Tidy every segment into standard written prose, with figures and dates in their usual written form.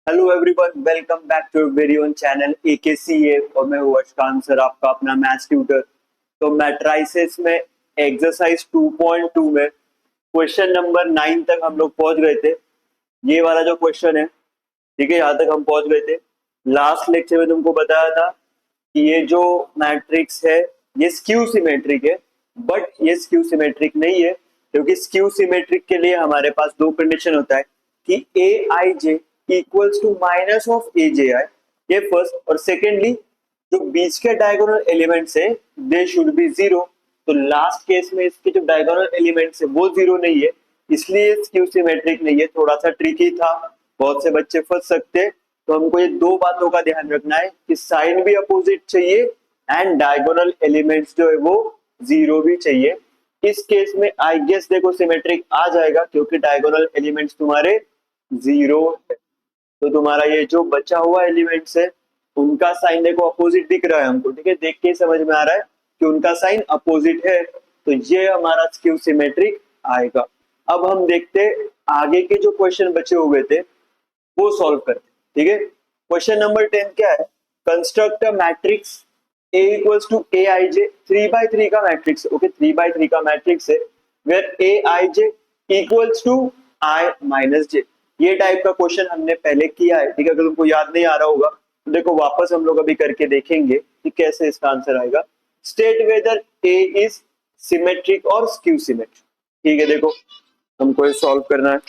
Hello everyone, welcome back to very own channel AKCA और मैं हूँ अशकान सर, आपका अपना मैथ्स ट्यूटर। तो मैट्राइसेस में एक्सरसाइज 2.2 में क्वेश्चन नंबर 9 तक हम लोग पहुंच गए थे। ये वाला जो क्वेश्चन है, ठीक है, यहाँ तक हम पहुंच गए थे। लास्ट लेक्चर में तुमको बताया था कि ये जो मैट्रिक्स है ये स्क्यू सिमेट्रिक है, बट ये स्क्यू सिमेट्रिक नहीं है, क्योंकि स्क्यू सिमेट्रिक के लिए हमारे पास दो कंडीशन होता है कि A I J equals to minus of ए जे आई, ये फर्स्ट, और सेकेंडली जो बीच के डायगोनल एलिमेंट्स है दे शुड बी जीरो। तो लास्ट केस में इसके जो डायगोनल एलिमेंट्स है वो जीरो नहीं है, इसलिए स्क्यू सिमेट्रिक नहीं है। थोड़ा सा ट्रिकी था, बहुत से बच्चे फंस सकते हैं। तो हमको ये दो बातों का ध्यान रखना है कि साइन भी अपोजिट चाहिए एंड डायगोनल एलिमेंट्स जो है वो जीरो भी चाहिए। इस केस में आई गेस देखो सिमेट्रिक आ जाएगा, क्योंकि डायगोनल एलिमेंट्स तुम्हारे जीरो है। तो तुम्हारा ये जो बचा हुआ एलिमेंट्स है उनका साइन देखो अपोजिट दिख रहा है हमको, ठीक है, देख के समझ में आ रहा है कि उनका साइन अपोजिट है। तो ये हमारा स्क्यू सिमेट्रिक आएगा। अब हम देखते आगे के जो क्वेश्चन बचे हुए थे वो सॉल्व करते, ठीक है। क्वेश्चन नंबर 10 क्या है? Construct a matrix A equals to A I J, 3x3 का मैट्रिक्स, ओके, 3x3 का मैट्रिक्स है, where A I J equals to I minus J. ये टाइप का क्वेश्चन हमने पहले किया है, ठीक है। अगर तुमको याद नहीं आ रहा होगा तो देखो वापस हम लोग अभी करके देखेंगे कि कैसे इसका आंसर आएगा। State whether A is symmetric और स्क्यू सिमेट्रिक, ठीक है। देखो हमको ये सॉल्व करना है।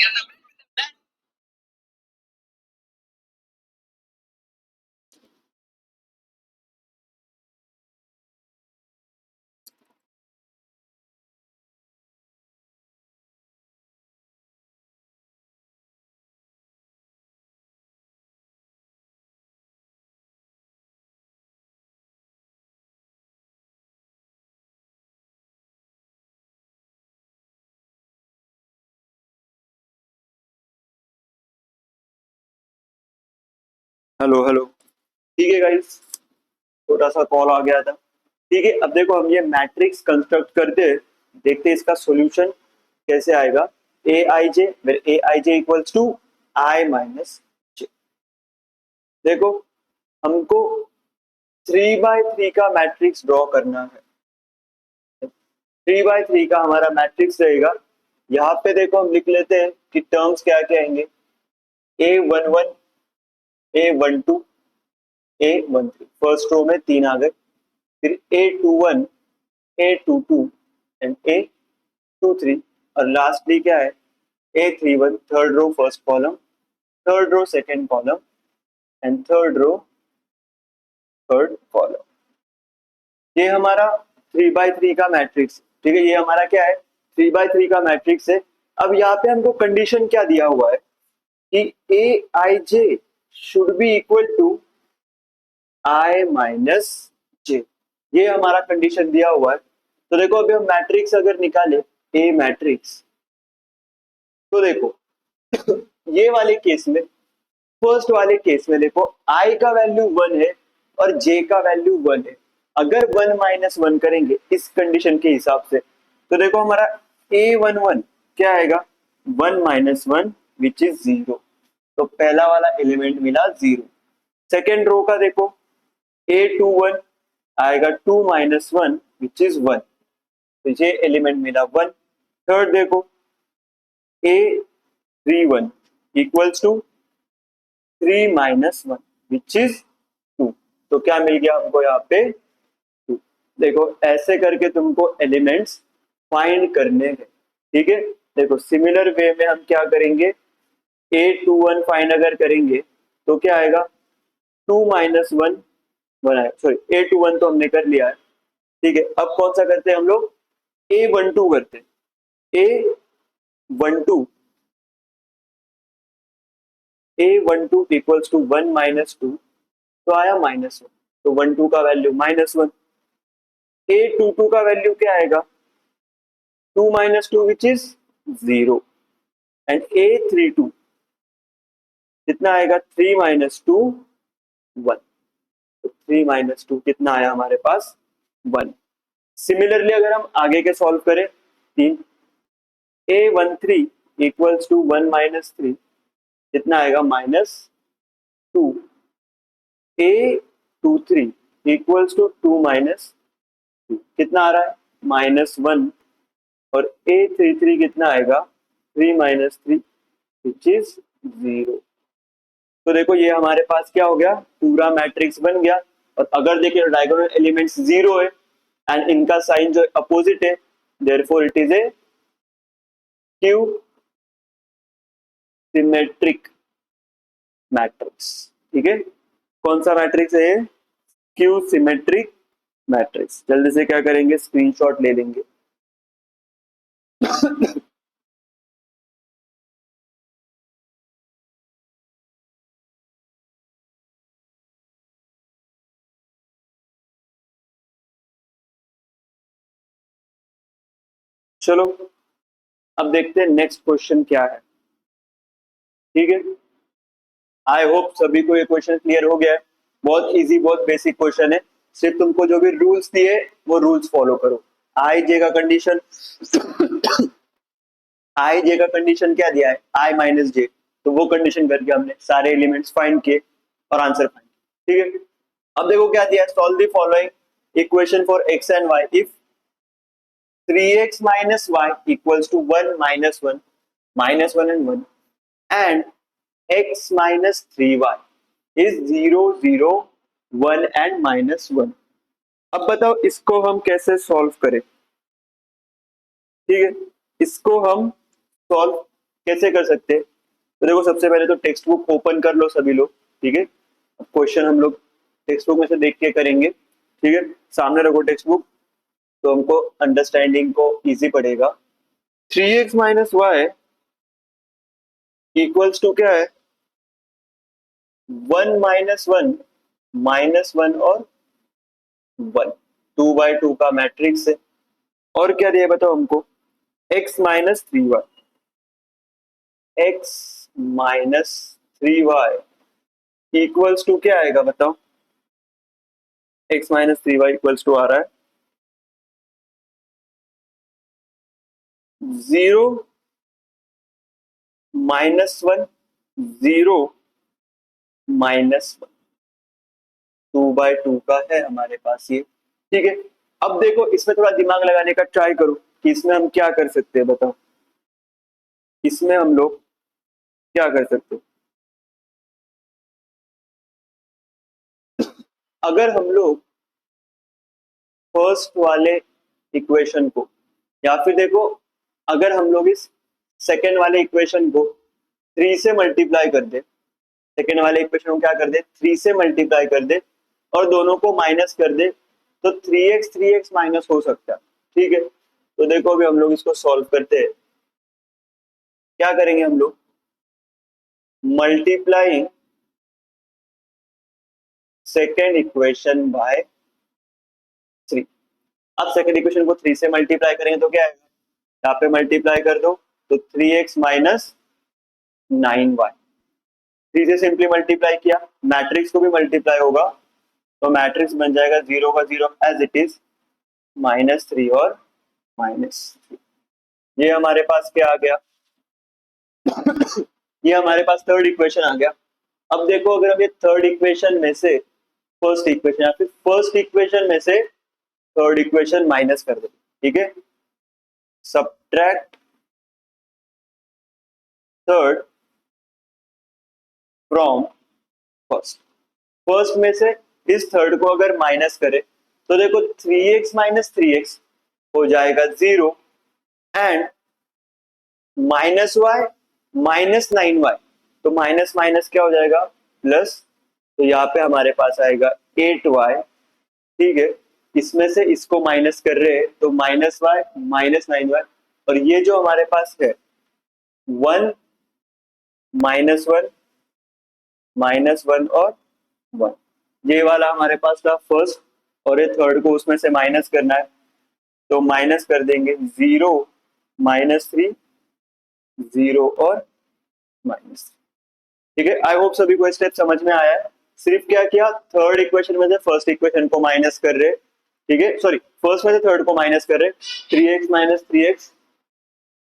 हेलो हेलो, ठीक है गाइस, छोटा सा कॉल आ गया था। ठीक है, अब देखो हम ये मैट्रिक्स कंस्ट्रक्ट करते हैं, देखते हैं इसका सॉल्यूशन कैसे आएगा। ए I J, A I J equals to I minus जे। देखो हमको 3x3 का मैट्रिक्स ड्रॉ करना है। 3x3 का हमारा मैट्रिक्स रहेगा। यहाँ पे देखो हम लिख लेते हैं कि टर्म्स क्या क्या आएंगे। A11, A12, A13, first row में तीन आ गए। फिर A21, A22 एंड A23, और लास्टली क्या है, A31, third row first column, third row second column and third row third column. ये हमारा 3x3 का मैट्रिक्स, ठीक है। ये हमारा क्या है, 3x3 का मैट्रिक्स है। अब यहाँ पे हमको कंडीशन क्या दिया हुआ है कि A I J should be equal to I minus J, ये हमारा कंडीशन दिया हुआ है। तो देखो अभी हम मैट्रिक्स अगर निकाले ए मैट्रिक्स, तो देखो ये वाले केस में, फर्स्ट वाले केस में देखो आई का वैल्यू 1 है और जे का वैल्यू 1 है। अगर 1 - 1 करेंगे इस कंडीशन के हिसाब से, तो देखो हमारा A11 क्या आएगा, 1 - 1 विच इज 0। तो पहला वाला एलिमेंट मिला 0। सेकेंड रो का देखो A21 आएगा 2 - 1 विच इज 1, तो ये एलिमेंट मिला 1। थर्ड देखो A31 equals to 3 - 1 which is 2, तो क्या मिल गया हमको यहाँ पे 2। देखो ऐसे करके तुमको एलिमेंट्स फाइंड करने हैं, ठीक है। देखो सिमिलर वे में हम क्या करेंगे, A21 फाइंड अगर करेंगे तो क्या आएगा, 2 - 1 बनाए, सॉरी A21 तो हमने कर लिया है, ठीक है। अब कौन सा करते हैं हम लोग, A12 करते हैं। A12 A12 इक्वल्स टू 1 - 2, तो आया -1, तो 12 का वैल्यू -1। A22 का वैल्यू क्या आएगा, 2 - 2 विच इज 0 एंड A32 कितना आएगा, 3 - 2 1, तो 3 - 2 कितना आया हमारे पास 1। सिमिलरली अगर हम आगे के सॉल्व करें, 3, A13 इक्वल्स टू 1 - 3 कितना आएगा, -2। 2 A23 इक्वल्स टू 2 माइनस 2, कितना आ रहा है -1, और A33 कितना आएगा 3 माइनस 3 विच इज 0। तो देखो ये हमारे पास क्या हो गया, पूरा मैट्रिक्स बन गया। और अगर देखें डायगोनल एलिमेंट्स 0 है एंड इनका साइन जो अपोजिट है, therefore it is a Q symmetric matrix. ठीक है, कौन सा मैट्रिक्स है, क्यू सिमेट्रिक मैट्रिक्स। जल्दी से क्या करेंगे, स्क्रीनशॉट ले लेंगे। चलो अब देखते हैं नेक्स्ट क्वेश्चन क्या है। ठीक है, आई होप सभी को ये क्वेश्चन क्लियर हो गया है। बहुत इजी, बहुत बेसिक क्वेश्चन है। सिर्फ तुमको जो भी रूल्स दिए वो रूल्स फॉलो करो। आई जे का कंडीशन आई जे का कंडीशन क्या दिया है, आई माइनस जे, तो वो कंडीशन करके हमने सारे एलिमेंट्स फाइंड किए और आंसर फाइंड। ठीक है, अब देखो क्या दिया है, solve the following equation for x and y if 3x minus y equals to 1 minus 1 and 1 and x minus 3y is 0 0 1 and minus 1। अब बताओ इसको हम कैसे सॉल्व करें। ठीक है, इसको हम सॉल्व कैसे कर सकते हैं, तो देखो सबसे पहले तो टेक्स्ट बुक ओपन कर लो सभी लोग। ठीक है, क्वेश्चन हम लोग टेक्स्ट बुक में से देख के करेंगे। ठीक है, सामने रखो टेक्स्ट बुक, तो हमको अंडरस्टैंडिंग को इजी पड़ेगा। 3x minus Y equals to क्या है, 1 माइनस वन और 1, 2/2 का मैट्रिक्स है। और क्या दिया बताओ हमको, x minus 3y, x minus 3y equals to क्या आएगा बताओ, x minus 3y equals to आ रहा है 0 माइनस 1 0 माइनस 1, 2/2 का है हमारे पास ये। ठीक है, अब देखो इसमें थोड़ा दिमाग लगाने का ट्राई करो कि इसमें हम क्या कर सकते हैं, बताओ इसमें हम लोग क्या कर सकते हैं। अगर हम लोग फर्स्ट वाले इक्वेशन को, या फिर देखो अगर हम लोग इस सेकेंड वाले इक्वेशन को 3 से मल्टीप्लाई कर दे, सेकेंड वाले इक्वेशन को क्या कर दे 3 से मल्टीप्लाई कर दे और दोनों को माइनस कर दे, तो 3x माइनस हो सकता है। ठीक है, तो देखो अभी हम लोग इसको सॉल्व करते हैं। क्या करेंगे हम लोग, मल्टीप्लाइंग सेकेंड इक्वेशन बाय 3। अब सेकेंड इक्वेशन को 3 से मल्टीप्लाई करेंगे तो क्या आएगा, यहाँ पे मल्टीप्लाई कर दो तो 3x माइनस 9y। 3 से सिंपली मल्टीप्लाई किया, मैट्रिक्स को भी मल्टीप्लाई होगा, तो मैट्रिक्स बन जाएगा 0 का 0 एज इट इज -3 और -3। ये हमारे पास क्या आ गया ये हमारे पास थर्ड इक्वेशन आ गया। अब देखो अगर हम ये थर्ड इक्वेशन में से फर्स्ट इक्वेशन या फिर फर्स्ट इक्वेशन में से थर्ड इक्वेशन माइनस कर दे, ठीक है, subtract third from first. First में से इस थर्ड को अगर माइनस करे तो देखो 3x माइनस 3x हो जाएगा 0 एंड -y माइनस 9y, तो माइनस माइनस क्या हो जाएगा प्लस, तो यहाँ पे हमारे पास आएगा 8y। ठीक है, इसमें से इसको माइनस कर रहे हैं तो -y माइनस 9y, और ये जो हमारे पास है 1 -1 और 1, ये वाला हमारे पास था फर्स्ट, और ये थर्ड को उसमें से माइनस करना है, तो माइनस कर देंगे 0 -3 0 और -3। ठीक है, आई होप सभी को स्टेप समझ में आया है। सिर्फ क्या किया, थर्ड इक्वेशन में से फर्स्ट इक्वेशन को माइनस कर रहे, ठीक है, सॉरी फर्स्ट में से थर्ड को माइनस कर रहे, 3x minus 3x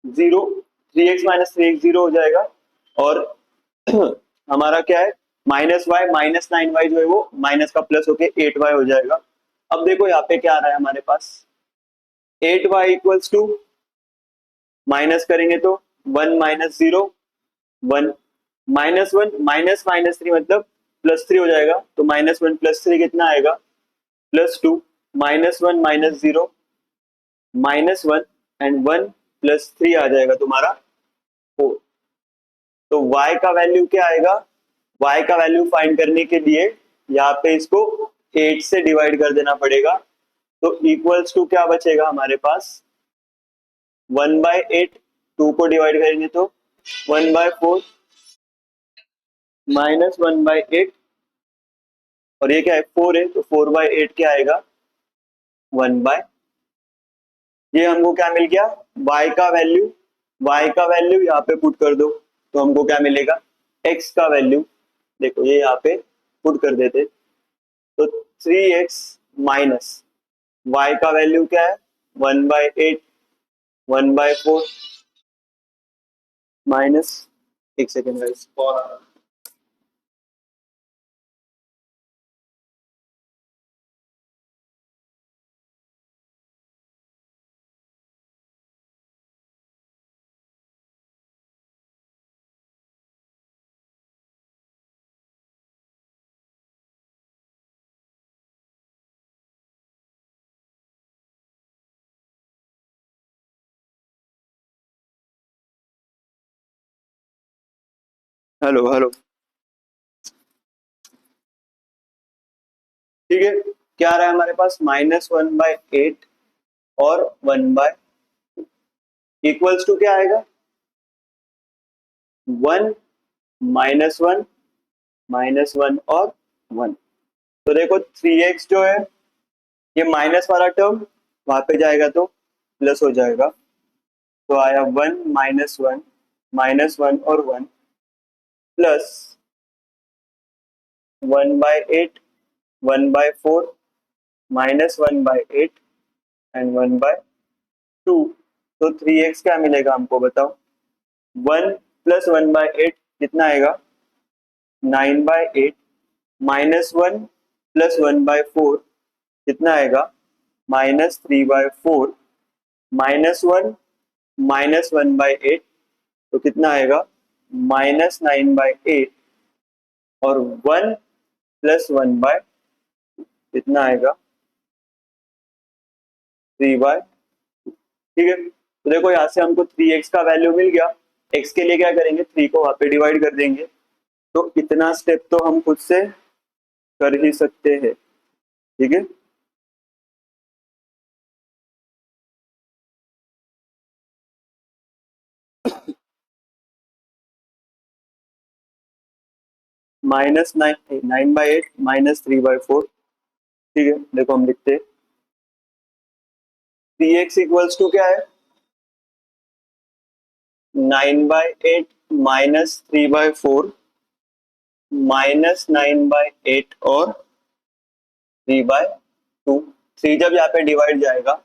0, 3x minus 3x 0 हो जाएगा, और हमारा क्या है -y माइनस 9y जो है वो माइनस का प्लस होके 8y हो जाएगा। अब देखो यहाँ पे क्या आ रहा है हमारे पास, 8y इक्वल्स टू, माइनस करेंगे तो 1 माइनस 0 1, -1 माइनस माइनस 3 मतलब +3 हो जाएगा, तो -1 +3 कितना आएगा, +2, -1 माइनस 0 -1 एंड 1 +3 आ जाएगा तुम्हारा 4। तो y का वैल्यू क्या आएगा, y का वैल्यू फाइंड करने के लिए यहाँ पे इसको 8 से डिवाइड कर देना पड़ेगा, तो इक्वल्स टू क्या बचेगा हमारे पास, 1/8, 2 को डिवाइड करेंगे तो 1/4 माइनस 1/8, और ये क्या है 4 है, तो 4/8 क्या आएगा 1/, ये हमको क्या मिल गया, y का वैल्यू यहाँ पे पुट कर दो, तो हमको क्या मिलेगा, x का वैल्यू, देखो ये यहाँ पे पुट कर देते, तो 3x माइनस y का वैल्यू क्या है 1/8, 1/4 माइनस, एक सेकेंड गाइस, हेलो हेलो, ठीक है, क्या आ रहा है हमारे पास, -1/8 और 1/, इक्वल्स टू क्या आएगा 1 -1 -1 और 1, तो देखो 3x जो है ये माइनस वाला टर्म वहां पे जाएगा तो प्लस हो जाएगा, तो आया 1 -1 और 1 प्लस 1/8 1/4 -1/8 एंड 1/2, तो 3x क्या मिलेगा हमको बताओ, 1 प्लस 1/8 कितना आएगा 9/8, -1 प्लस 1/4 कितना आएगा -3/4, -1 -1/8 तो कितना आएगा -9/8, और 1 प्लस 1/, कितना आएगा 3/, ठीक है। तो देखो यहाँ से हमको 3x का वैल्यू मिल गया, x के लिए क्या करेंगे 3 को वहां पे डिवाइड कर देंगे, तो इतना स्टेप तो हम खुद से कर ही सकते हैं, ठीक है। -9/8 -3/4, ठीक है, देखो हम लिखते हैं 3x इक्वल्स टू क्या है 9/8 -3/4 -9/8 और 3/2, 3 जब यहाँ पे डिवाइड जाएगा,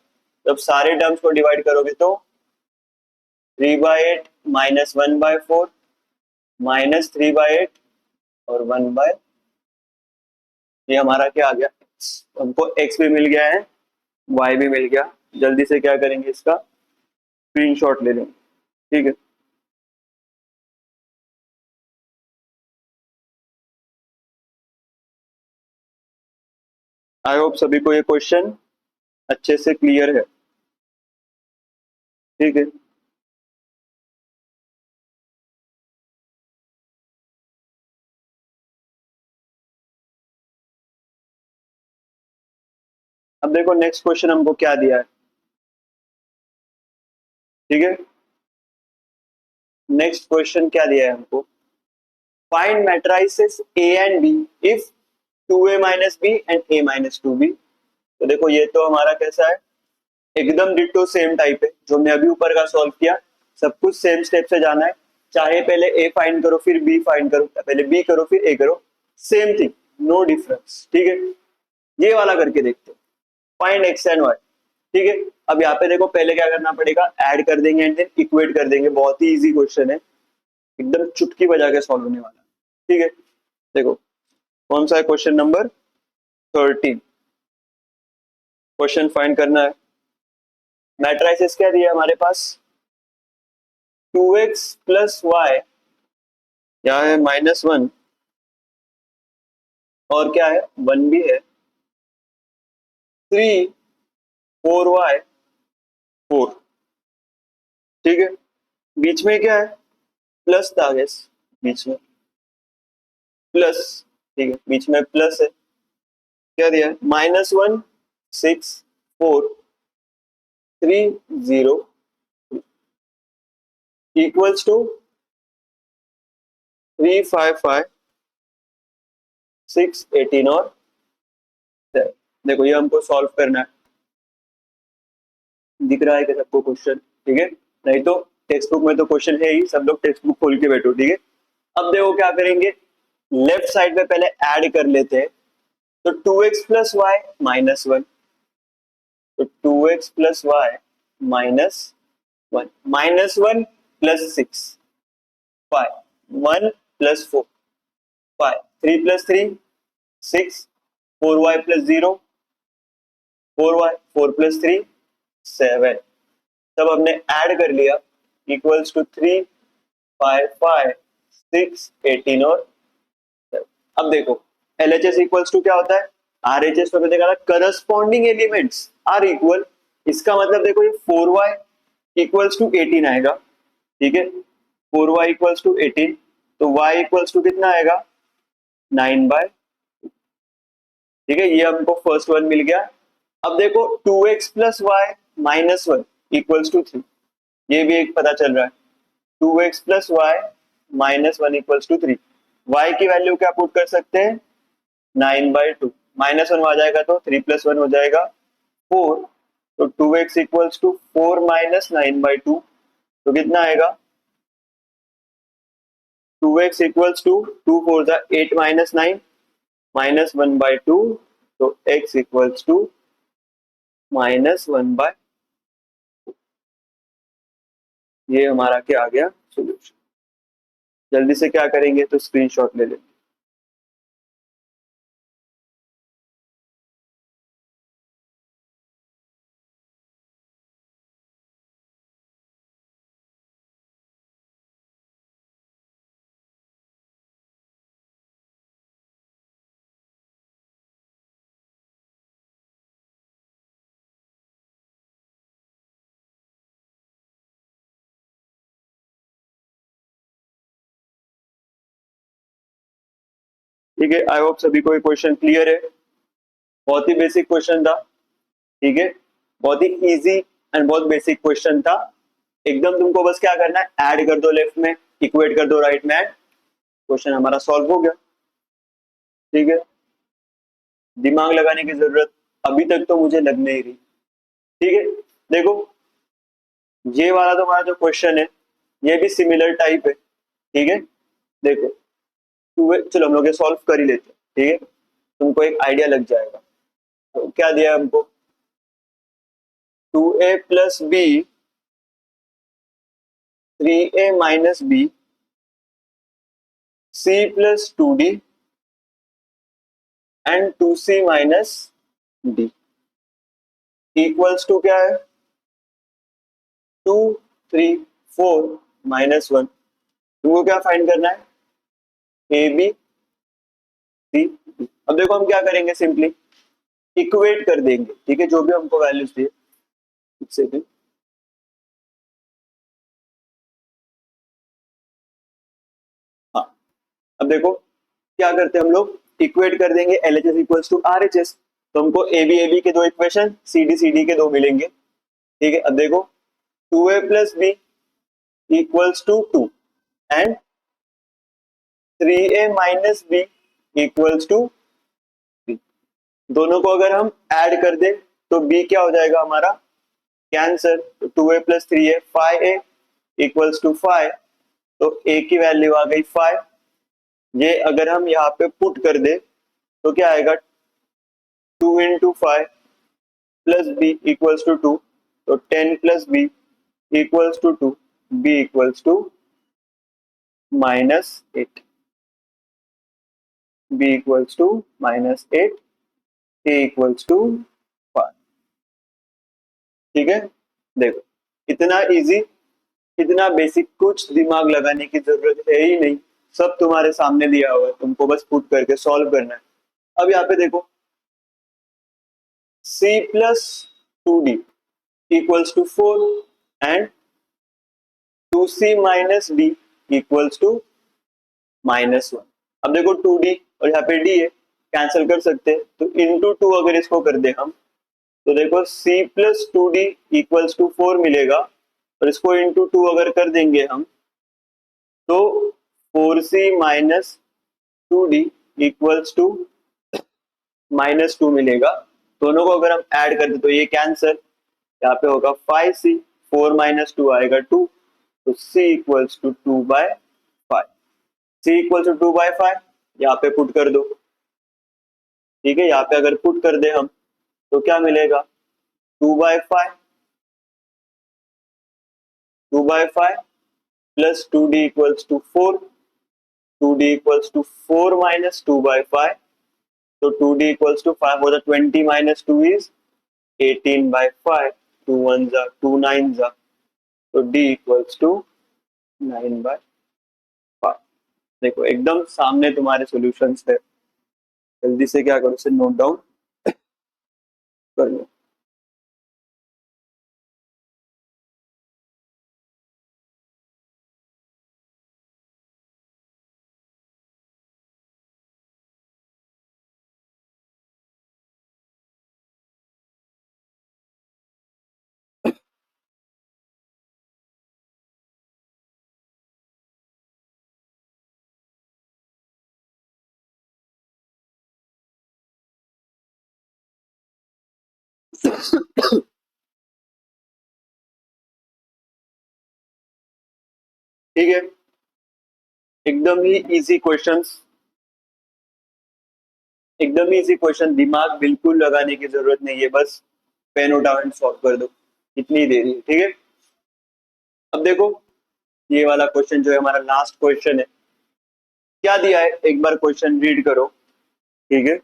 जब सारे टर्म्स को डिवाइड करोगे तो 3/8 -1/4 -3/8 और 1/, ये हमारा क्या आ गया, हमको x भी मिल गया है, y भी मिल गया, जल्दी से क्या करेंगे इसका स्क्रीनशॉट ले लेंगे, ठीक है। आई होप सभी को ये क्वेश्चन अच्छे से क्लियर है, ठीक है। अब देखो नेक्स्ट क्वेश्चन हमको क्या दिया है, ठीक है, नेक्स्ट क्वेश्चन क्या दिया है हमको, find matrices A and B if 2A minus B and A minus 2B। तो देखो ये तो हमारा कैसा है, एकदम डिट्टो सेम टाइप है, जो हमने अभी ऊपर का सॉल्व किया, सब कुछ सेम स्टेप से जाना है, चाहे पहले A फाइंड करो फिर B फाइंड करो, पहले B करो फिर A करो, सेम थिंग, नो डिफरेंस, ठीक है। ये वाला करके देखते हैं, फाइंड x एंड y, ठीक है। अब यहाँ पे देखो पहले क्या करना पड़ेगा, ऐड कर देंगे एंड देन इक्वेट कर देंगे, बहुत ही इजी क्वेश्चन है, एकदम चुटकी बजा के सॉल्व होने वाला है, ठीक है। देखो कौन सा है, क्वेश्चन नंबर 13। क्वेश्चन फाइंड करना है। मैट्राइसेस क्या दिया हमारे पास, 2x प्लस वाई, क्या है -1, और क्या है 1 भी है, 3 4y 4। ठीक है, बीच में क्या है, प्लस था गैस, बीच में प्लस। ठीक है, बीच में प्लस है, क्या दिया है -1 6 4 3 0 इक्वल्स टू 3 5 5 6 18 और 7। देखो ये हमको सॉल्व करना है। दिख रहा है कि सबको क्वेश्चन, ठीक है, नहीं तो टेक्स्ट बुक में तो क्वेश्चन है ही, सब लोग टेक्स्ट बुक खोल के बैठो, ठीक है। अब देखो क्या करेंगे, लेफ्ट साइड में पहले ऐड कर लेते हैं। तो 2x प्लस वाई -1, तो 2x plus y -1, -1 plus 6 5, 1 plus 4 5, 3 plus 3 6, 4y plus 0 4y, 4 plus 3 7, सब हमने ऐड कर लिया, इक्वल्स टू 3 5 5 6 18 और 7। अब देखो LHS इक्वल्स टू क्या होता है, RHS तो देखा था, करस्पॉन्डिंग एलिमेंट्स आर इक्वल। इसका मतलब देखो ये 4y इक्वल्स टू 18 आएगा, ठीक है, 4y इक्वल्स टू 18, तो y इक्वल्स टू कितना आएगा 9/, ठीक है, ये हमको फर्स्ट वन मिल गया। अब देखो 2x plus y -1 equals to 3, ये भी एक पता चल रहा है, 2x plus y -1 equals to 3। y की वैल्यू क्या पुट कर सकते हैं 9/2, -1 आ जाएगा तो 3 प्लस 1 हो जाएगा 4, तो 2x इक्वल्स टू 4 माइनस 9/2, तो कितना आएगा 2x इक्वल्स टू 2 4 जा 8 माइनस 9 -1/2, तो x इक्वल्स टू -1/, ये हमारा क्या आ गया सोल्यूशन। जल्दी से क्या करेंगे तो स्क्रीनशॉट ले लेंगे। ठीक है, आई होप सभी को ये क्वेश्चन क्लियर है। बहुत ही बेसिक क्वेश्चन था, ठीक है, बहुत ही इजी एंड बहुत बेसिक क्वेश्चन था। एकदम तुमको बस क्या करना है, ऐड कर दो लेफ्ट में, इक्वेट कर दो राइट में, क्वेश्चन हमारा सॉल्व हो गया। ठीक है, दिमाग लगाने की जरूरत अभी तक तो मुझे लग नहीं रही। ठीक है, देखो ये वाला तो हमारा जो क्वेश्चन है ये भी सिमिलर टाइप है, ठीक है। देखो चलो हम लोग ये सॉल्व कर ही लेते हैं, ठीक है, तुमको एक आइडिया लग जाएगा। तो क्या दिया है हमको, 2a plus b 3a minus b c plus 2d and 2c minus d equals to क्या है 2 3 4 -1। तुमको क्या फाइंड करना है, ए बी सी डी। अब देखो हम क्या करेंगे, सिंपली इक्वेट कर देंगे, ठीक है, जो भी हमको वैल्यूज दिए उससे भी। हाँ, अब देखो क्या करते हैं हम लोग, इक्वेट कर देंगे, LHS इक्वल्स टू RHS, तो हमको ए बी के दो इक्वेशन, सी डी के दो मिलेंगे। ठीक है, अब देखो 2a plus b equals to 2 and 3a minus b equals to 3। दोनों को अगर हम ऐड कर दें तो b क्या हो जाएगा हमारा कैंसर, तो 2a plus 3a 5a equals to 5, तो a की वैल्यू आ गई 5। ये अगर हम यहाँ पे पुट कर दे तो क्या आएगा 2 into 5 plus b equals to 2, तो 10 plus b equals to 2, b equals to -8। b equals to -8, a equals to 5। ठीक है, देखो इतना इजी, इतना बेसिक, कुछ दिमाग लगाने की जरूरत है ही नहीं, सब तुम्हारे सामने दिया हुआ है, तुमको बस पुट करके सॉल्व करना है। अब यहाँ पे देखो c plus 2d equals to 4 and 2c minus d equals to -1। अब देखो 2d और यहाँ पे d है, कैंसिल कर सकते हैं, तो इंटू 2 अगर इसको कर दे हम, तो देखो c plus 2d equals to 4 मिलेगा, और इसको इंटू 2 अगर कर देंगे हम, तो 4c minus 2d equals to -2 मिलेगा। दोनों को अगर हम ऐड कर दे तो ये कैंसर, यहाँ पे होगा 5c, 4 माइनस 2 आएगा 2, तो c equals to 2/5। c equals to 2/5 यहाँ पे पुट कर दो। ठीक है, यहाँ पे अगर पुट कर दे हम तो क्या मिलेगा, 2/5, 2/5 plus 2d equals to 4, 2d equals to 4 minus 2/5, तो 2d इक्वल्स टू 5 होता, 20 माइनस 2 इज 18/5, 2 1 जा 2 9 जा, तो d इक्वल्स टू 9/5। देखो एकदम सामने तुम्हारे सॉल्यूशंस है, जल्दी से क्या करो, इसे नोट डाउन कर लो। ठीक है, एकदम ही इजी क्वेश्चंस, एकदम ही इजी क्वेश्चन, दिमाग बिल्कुल लगाने की जरूरत नहीं है, बस पेन उठाओ एंड सॉल्व कर दो, इतनी देरी है। ठीक है, अब देखो ये वाला क्वेश्चन जो है हमारा लास्ट क्वेश्चन है, क्या दिया है एक बार क्वेश्चन रीड करो। ठीक है,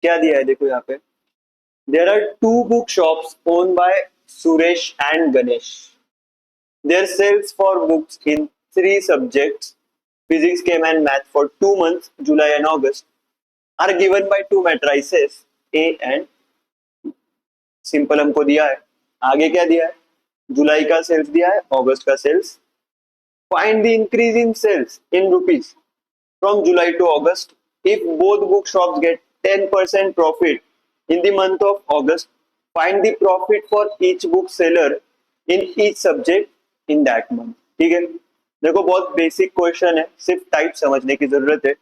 क्या दिया है देखो यहाँ पे, there are two book shops own by Suresh and Ganesh, their sales for books in three subjects, physics, chem and math, for 2 months, July and August, are given by two matrices A and, simple हमको दिया है, आगे क्या दिया है, जुलाई का sales दिया है, अगस्त का sales, find the increase in sales in rupees from July to August if both book shops get 10% profit in the month of August. Find the profit for each book seller in each subject in that month. ठीक है, देखो बहुत basic question है, सिर्फ type समझने की जरूरत है।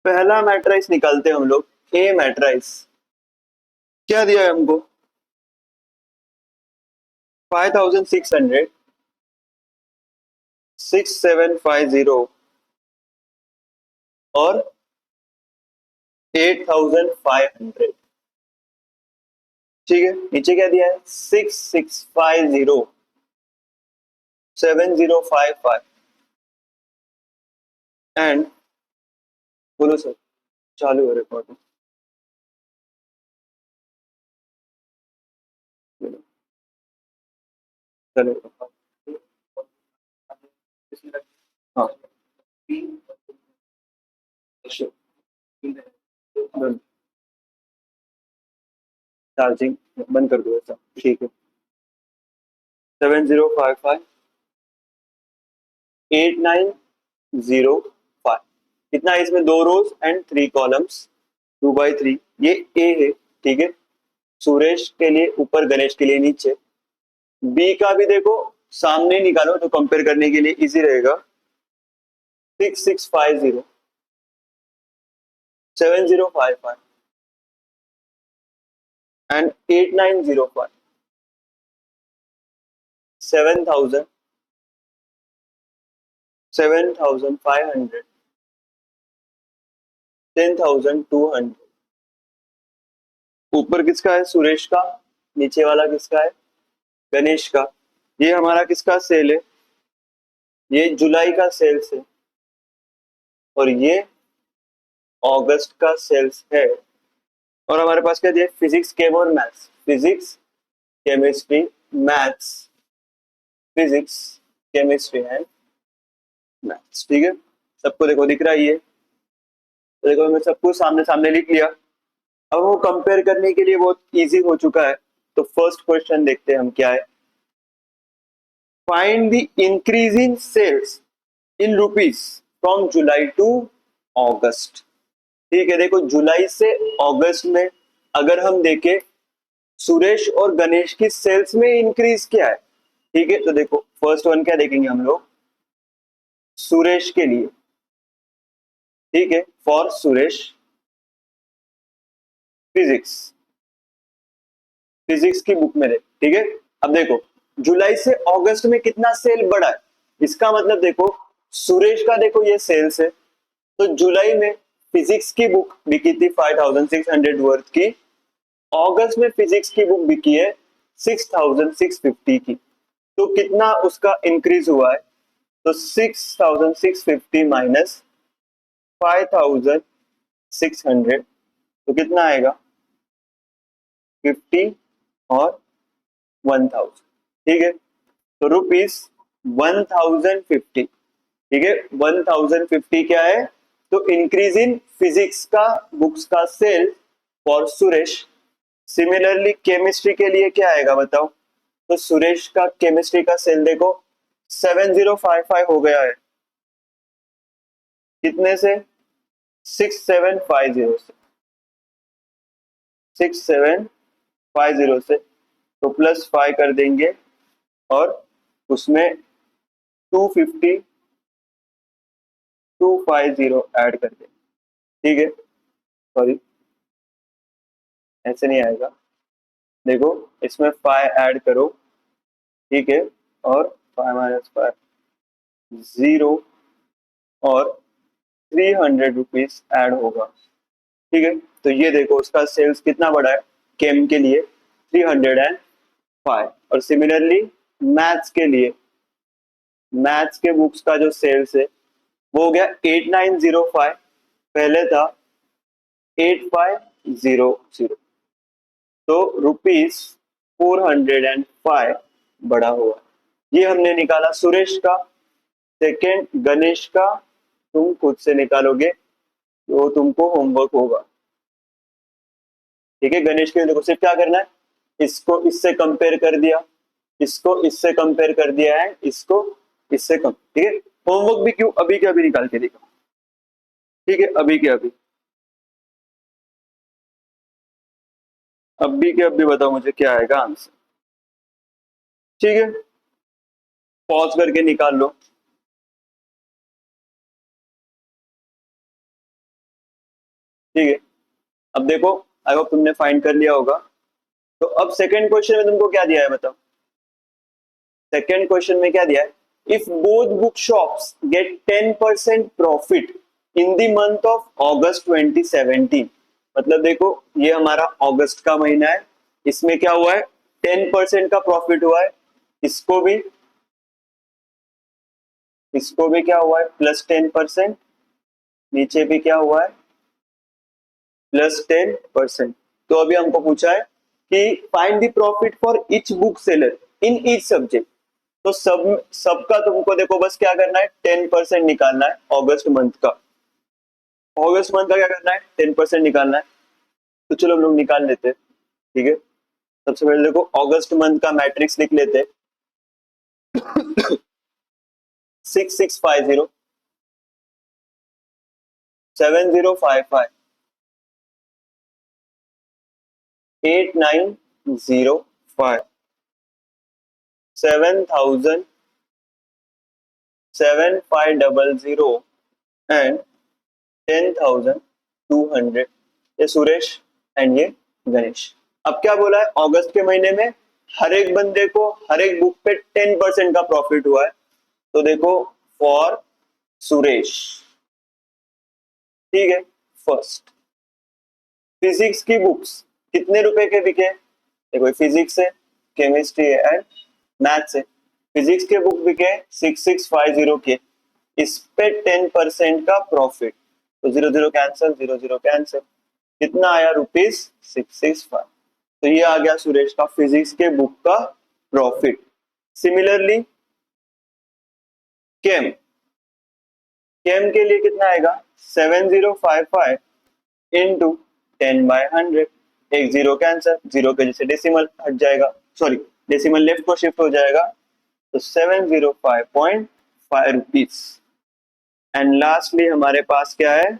पहला मैट्रिक्स निकालते हैं हम लोग, ए मैट्रिक्स क्या दिया है हमको, 5600, 6750 और 8500। ठीक है, नीचे क्या दिया है, 6650, 7055 एंड, बोलो सर, चालू है रिकॉर्डिंग, चलो हाँ, चार्जिंग बंद कर दो ऐसा। ठीक है, 7055, 8905, कितना है इसमें, 2 रोज एंड 3 कॉलम्स, 2/3, ये ए है। ठीक है, सुरेश के लिए ऊपर, गणेश के लिए नीचे। बी का भी देखो सामने निकालो तो कंपेयर करने के लिए इजी रहेगा, 6650, 7055 and 8905, 7000, 7500, 10200। ऊपर किसका है, सुरेश का, नीचे वाला किसका है, गणेश का। ये हमारा किसका सेल है, ये जुलाई का सेल्स है और ये अगस्त का सेल्स है। और हमारे पास क्या दिया, फिजिक्स, केम और maths, physics, chemistry, maths, physics, chemistry and maths. ठीक है, सबको देखो दिख रहा है ये, तो देखो मैं सबको सामने सामने लिख लिया। अब वो कंपेयर करने के लिए बहुत इजी हो चुका है। तो फर्स्ट क्वेश्चन देखते हैं हम क्या है। Find the increase in sales in rupees from July to August. ठीक है, देखो जुलाई से अगस्त में अगर हम देखें सुरेश और गणेश की सेल्स में इंक्रीज क्या है। ठीक है, तो देखो फर्स्ट वन क्या देखेंगे हम लोग, सुरेश के लिए। ठीक है, फॉर सुरेश, फिजिक्स, फिजिक्स की बुक में देख। ठीक है, अब देखो जुलाई से अगस्त में कितना सेल बढ़ा है, इसका मतलब देखो सुरेश का देखो ये सेल्स है, तो जुलाई में फिजिक्स की बुक बिकी थी 5600 वर्थ की, अगस्त में फिजिक्स की बुक बिकी है 6650 की। तो कितना उसका इंक्रीज हुआ है, तो 6650 माइनस 5600, तो कितना आएगा 50 और 1000। ठीक है, तो रुपीस 1050। ठीक है, 1050 क्या है, तो इंक्रीज इन फिजिक्स का बुक्स का sale for Suresh. Similarly chemistry के लिए क्या आएगा बताओ, तो सुरेश का केमिस्ट्री का सेल देखो 7055 हो गया है, कितने से, 6750 से, 6750 से, तो प्लस 5 कर देंगे और उसमें 250 250 ऐड कर देंगे। ठीक है, सॉरी ऐसे नहीं आएगा, देखो इसमें 5 ऐड करो। ठीक है, और 5 माइनस 5 0 और 300 रुपीज ऐड होगा। ठीक है, तो ये देखो उसका सेल्स कितना बड़ा है केम के लिए, 305। और सिमिलरली मैथ्स के लिए, मैथ्स के बुक्स का जो सेल्स है वो हो गया 8905, पहले था 8500, तो ₹405 बढ़ा हुआ। ये हमने निकाला सुरेश का। सेकेंड गणेश का तुम खुद से निकालोगे, तो तुमको होमवर्क होगा। ठीक है, गणेश के लिए देखो सिर्फ क्या करना है, इसको इससे कंपेयर कर दिया, इसको इससे कंपेयर कर दिया है, इसको इससे कम। ठीक है, होमवर्क भी क्यों, अभी के अभी निकाल के देखो। ठीक है, अभी के अभी, अभी के अभी बताओ मुझे क्या आएगा आंसर। ठीक है, पॉज करके निकाल लो। ठीक है, अब देखो आई होप तुमने फाइंड कर लिया होगा। तो अब सेकंड क्वेश्चन में तुमको क्या दिया है बताओ, सेकंड क्वेश्चन में क्या दिया है, if both book shops get 10% profit in the month of August 2017। मतलब देखो ये हमारा अगस्त का महीना है, इसमें क्या हुआ है 10% का प्रॉफिट हुआ है, इसको भी, इसको भी क्या हुआ है +10%, नीचे भी क्या हुआ है +10%। तो अभी हमको पूछा है कि find the profit for each book seller in each subject. तो सबका तुमको देखो बस क्या करना है 10% निकालना है, अगस्त मंथ का, अगस्त मंथ का क्या करना है 10% निकालना है। तो चलो हम लोग निकाल लेते हैं। ठीक है, सबसे पहले देखो अगस्त मंथ का मैट्रिक्स लिख लेते हैं। 6650, 7055, 8905, 7000, 7500 एंड 10,200। ये सुरेश एंड ये गणेश। अब क्या बोला है, अगस्त के महीने में हर एक बंदे को हर एक बुक पे 10% का प्रॉफिट हुआ है। तो देखो फॉर सुरेश, ठीक है, फर्स्ट फिजिक्स की बुक्स कितने रुपए के बिके, देखो फिजिक्स है, केमिस्ट्री है एंड मैथ्स है। फिजिक्स के बुक बिके 6650 के, इस पे 10% का प्रॉफिट, तो 00 कैंसिल, 00 कैंसिल, कितना आया ₹665। तो ये आ गया सुरेश का फिजिक्स के बुक का प्रॉफिट। सिमिलरली केम, केम के लिए कितना आएगा 7055 इंटू 10/100, एक जीरो कैंसर, जीरो के जैसे डेसिमल हट जाएगा, सॉरी डेसिमल लेफ्ट को शिफ्ट हो जाएगा, तो 705.5 रुपीज। एंड लास्टली हमारे पास क्या है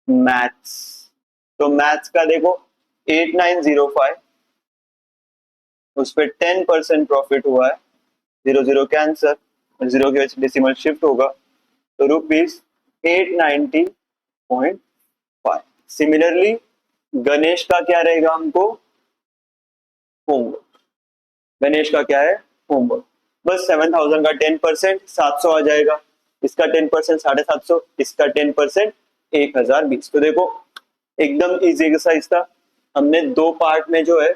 मैथ्स। तो मैथ्स का देखो 8905, उस पर 10% प्रॉफिट हुआ है, 00 कैंसर, जीरो के वजह डेसिमल शिफ्ट होगा, तो ₹890.5। सिमिलरली गणेश का क्या रहेगा हमको होमवर्क, गणेश का क्या है होमवर्क, बस 7000 का 10% 700 आ जाएगा, इसका 10% 750, इसका 10% 1020। तो देखो एकदम इजी एक्सरसाइज था, हमने 2 पार्ट में जो है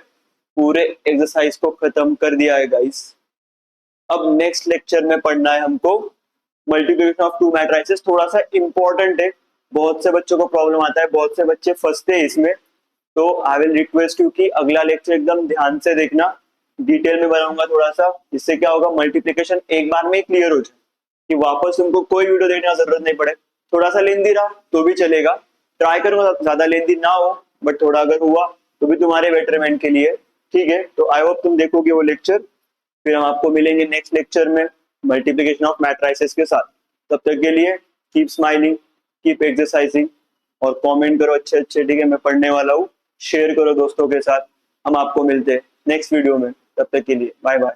पूरे एक्सरसाइज को खत्म कर दिया है गाइस। अब नेक्स्ट लेक्चर में पढ़ना है हमको मल्टीप्लिकेशन ऑफ टू मैट्रिसेस, थोड़ा सा इंपॉर्टेंट है, बहुत से बच्चों को प्रॉब्लम आता है, बहुत से बच्चे फंसते हैं इसमें, तो आई विल रिक्वेस्ट यू कि अगला लेक्चर एकदम ध्यान से देखना, डिटेल में बनाऊंगा थोड़ा सा, जिससे क्या होगा मल्टीप्लिकेशन एक बार में क्लियर हो जाए, कि वापस तुमको कोई वीडियो देखने की जरूरत नहीं पड़े। थोड़ा सा लेंदी रहा तो भी चलेगा, ट्राई करूंगा ज्यादा लेंदी ना हो, बट थोड़ा अगर हुआ तो भी तुम्हारे बेटरमेंट के लिए, ठीक है। तो आई होप तुम देखोगे वो लेक्चर, फिर हम आपको मिलेंगे नेक्स्ट लेक्चर में मल्टीप्लिकेशन ऑफ मैट्रिसेस के साथ। तब तक के लिए कीप स्माइलिंग, कीप एक्सरसाइजिंग, और कमेंट करो अच्छे अच्छे, ठीक है, मैं पढ़ने वाला हूँ, शेयर करो दोस्तों के साथ। हम आपको मिलते हैं नेक्स्ट वीडियो में, तब तक के लिए बाय बाय।